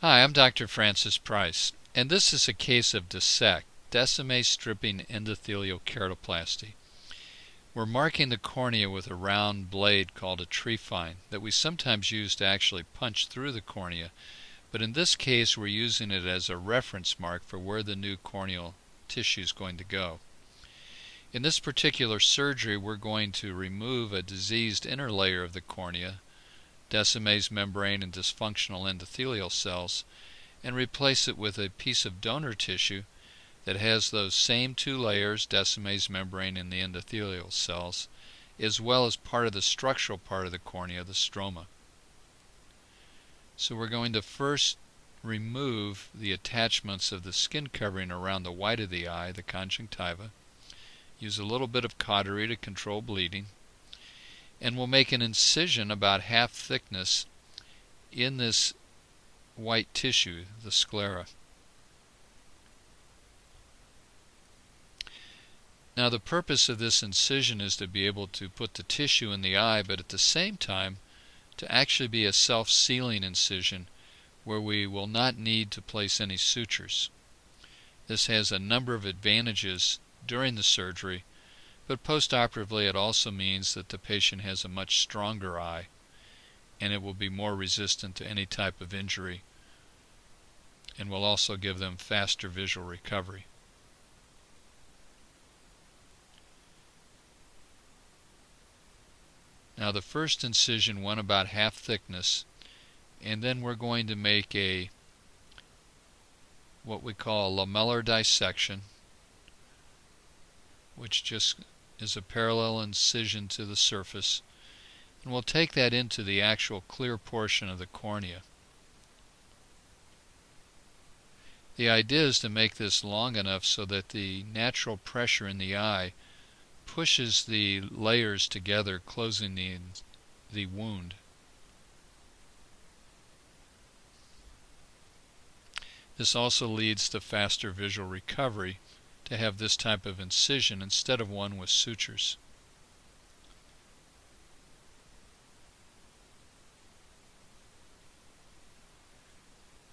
Hi, I'm Dr. Francis Price, and this is a case of DSEK, Decimate Stripping Endothelial Keratoplasty. We're marking the cornea with a round blade called a trephine that we sometimes use to actually punch through the cornea, but in this case we're using it as a reference mark for where the new corneal tissue is going to go. In this particular surgery, we're going to remove a diseased inner layer of the cornea, Decimase membrane and dysfunctional endothelial cells, and replace it with a piece of donor tissue that has those same two layers, Decimase membrane and the endothelial cells, as well as part of the structural part of the cornea, the stroma. So we're going to first remove the attachments of the skin covering around the white of the eye, the conjunctiva. Use a little bit of cautery to control bleeding. And we'll make an incision about half thickness in this white tissue, the sclera. Now the purpose of this incision is to be able to put the tissue in the eye, but at the same time to actually be a self-sealing incision where we will not need to place any sutures. This has a number of advantages during the surgery, but postoperatively it also means that the patient has a much stronger eye and it will be more resistant to any type of injury and will also give them faster visual recovery. Now the first incision went about half thickness, and then we're going to make what we call a lamellar dissection, which just is a parallel incision to the surface, and we'll take that into the actual clear portion of the cornea. The idea is to make this long enough so that the natural pressure in the eye pushes the layers together, closing the wound. This also leads to faster visual recovery to have this type of incision instead of one with sutures.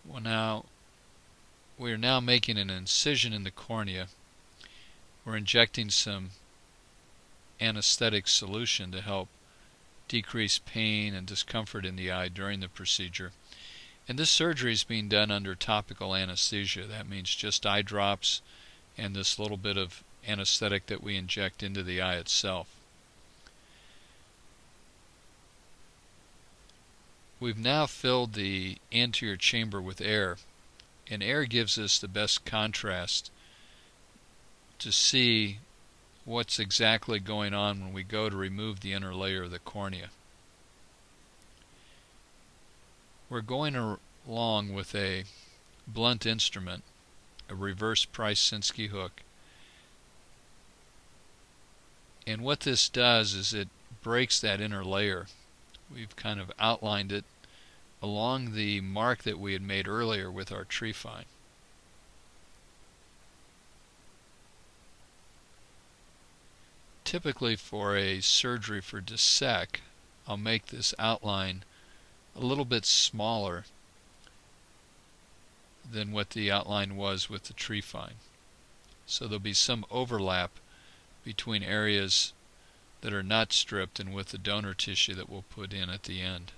Well, we are now making an incision in the cornea. We're injecting some anesthetic solution to help decrease pain and discomfort in the eye during the procedure. And this surgery is being done under topical anesthesia. That means just eye drops and this little bit of anesthetic that we inject into the eye itself. We've now filled the anterior chamber with air, and air gives us the best contrast to see what's exactly going on when we go to remove the inner layer of the cornea. We're going along with a blunt instrument, a reverse Price-Sinski hook. And what this does is it breaks that inner layer. We've kind of outlined it along the mark that we had made earlier with our trephine. Typically for a surgery for DSEK, I'll make this outline a little bit smaller than what the outline was with the trephine. So there'll be some overlap between areas that are not stripped and with the donor tissue that we'll put in at the end.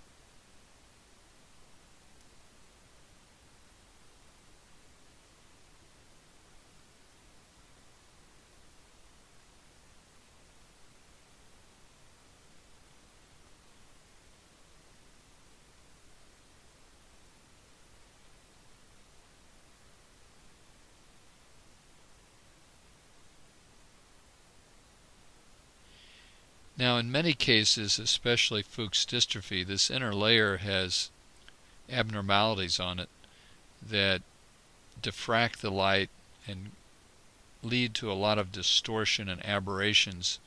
Now in many cases, especially Fuchs dystrophy, this inner layer has abnormalities on it that diffract the light and lead to a lot of distortion and aberrations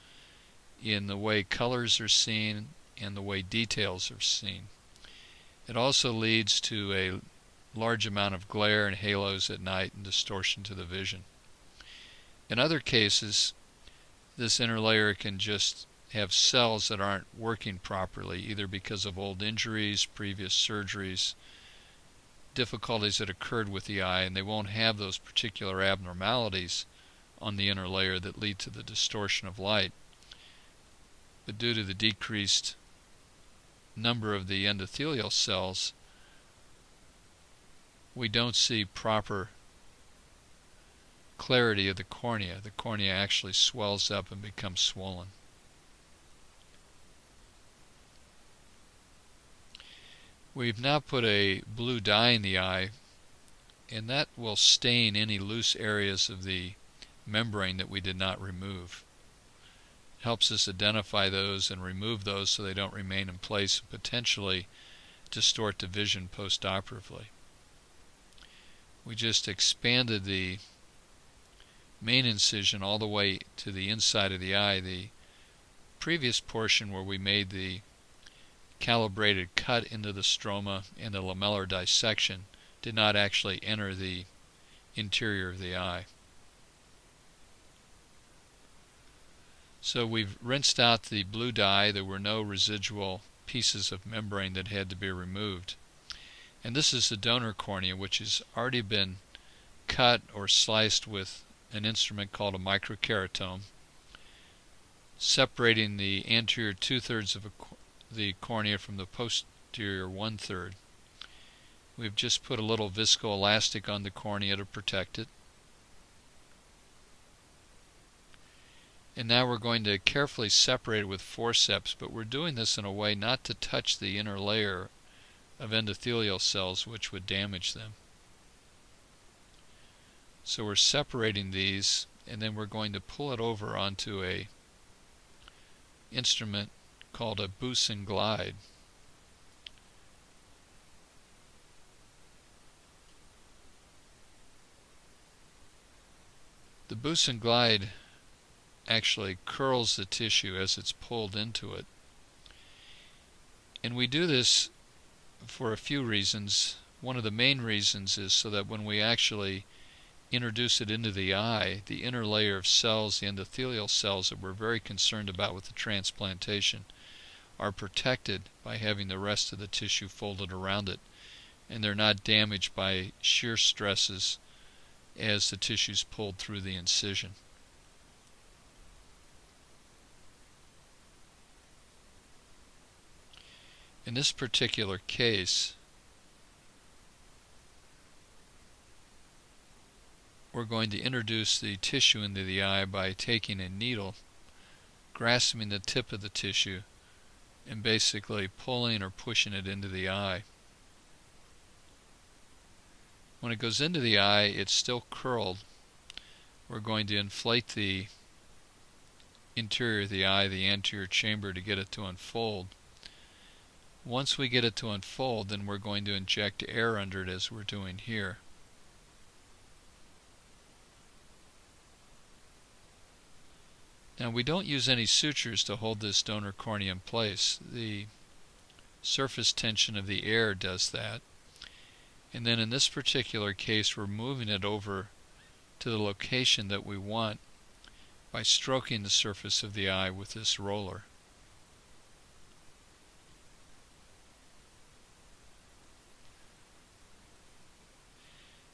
in the way colors are seen and the way details are seen. It also leads to a large amount of glare and halos at night and distortion to the vision. In other cases, this inner layer can just have cells that aren't working properly, either because of old injuries, previous surgeries, difficulties that occurred with the eye, and they won't have those particular abnormalities on the inner layer that lead to the distortion of light. But due to the decreased number of the endothelial cells, we don't see proper clarity of the cornea. The cornea actually swells up and becomes swollen. We've now put a blue dye in the eye, and that will stain any loose areas of the membrane that we did not remove. It helps us identify those and remove those so they don't remain in place and potentially distort the vision post-operatively. We just expanded the main incision all the way to the inside of the eye. The previous portion where we made the calibrated cut into the stroma and the lamellar dissection did not actually enter the interior of the eye. So we've rinsed out the blue dye. There were no residual pieces of membrane that had to be removed. And this is the donor cornea, which has already been cut or sliced with an instrument called a microkeratome, separating the anterior 2/3 of the cornea from the posterior 1/3. We've just put a little viscoelastic on the cornea to protect it. And now we're going to carefully separate it with forceps, but we're doing this in a way not to touch the inner layer of endothelial cells, which would damage them. So we're separating these, and then we're going to pull it over onto a instrument called a boost and glide. The boost and glide actually curls the tissue as it's pulled into it. And we do this for a few reasons. One of the main reasons is so that when we actually introduce it into the eye, the inner layer of cells, the endothelial cells that we're very concerned about with the transplantation, are protected by having the rest of the tissue folded around it, and they're not damaged by shear stresses as the tissue is pulled through the incision. In this particular case, we're going to introduce the tissue into the eye by taking a needle, grasping the tip of the tissue, and basically pulling or pushing it into the eye. When it goes into the eye, it's still curled. We're going to inflate the interior of the eye, the anterior chamber, to get it to unfold. Once we get it to unfold, then we're going to inject air under it as we're doing here. Now, we don't use any sutures to hold this donor cornea in place. The surface tension of the air does that. And then in this particular case, we're moving it over to the location that we want by stroking the surface of the eye with this roller.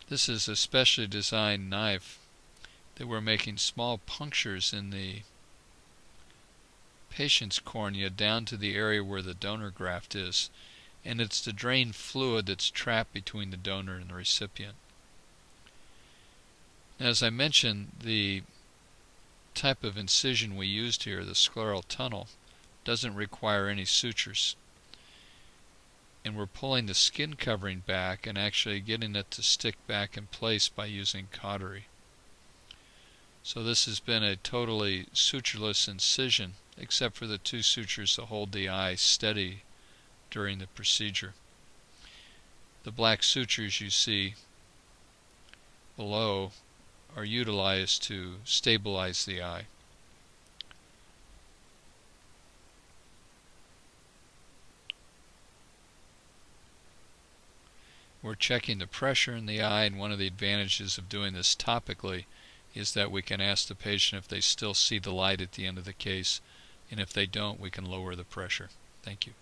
This is a specially designed knife that we're making small punctures in the patient's cornea down to the area where the donor graft is, and it's to drain fluid that's trapped between the donor and the recipient. Now, as I mentioned, the type of incision we used here, the scleral tunnel, doesn't require any sutures. And we're pulling the skin covering back and actually getting it to stick back in place by using cautery. So this has been a totally sutureless incision, except for the two sutures to hold the eye steady during the procedure. The black sutures you see below are utilized to stabilize the eye. We're checking the pressure in the eye, and one of the advantages of doing this topically is that we can ask the patient if they still see the light at the end of the case, and if they don't, we can lower the pressure. Thank you.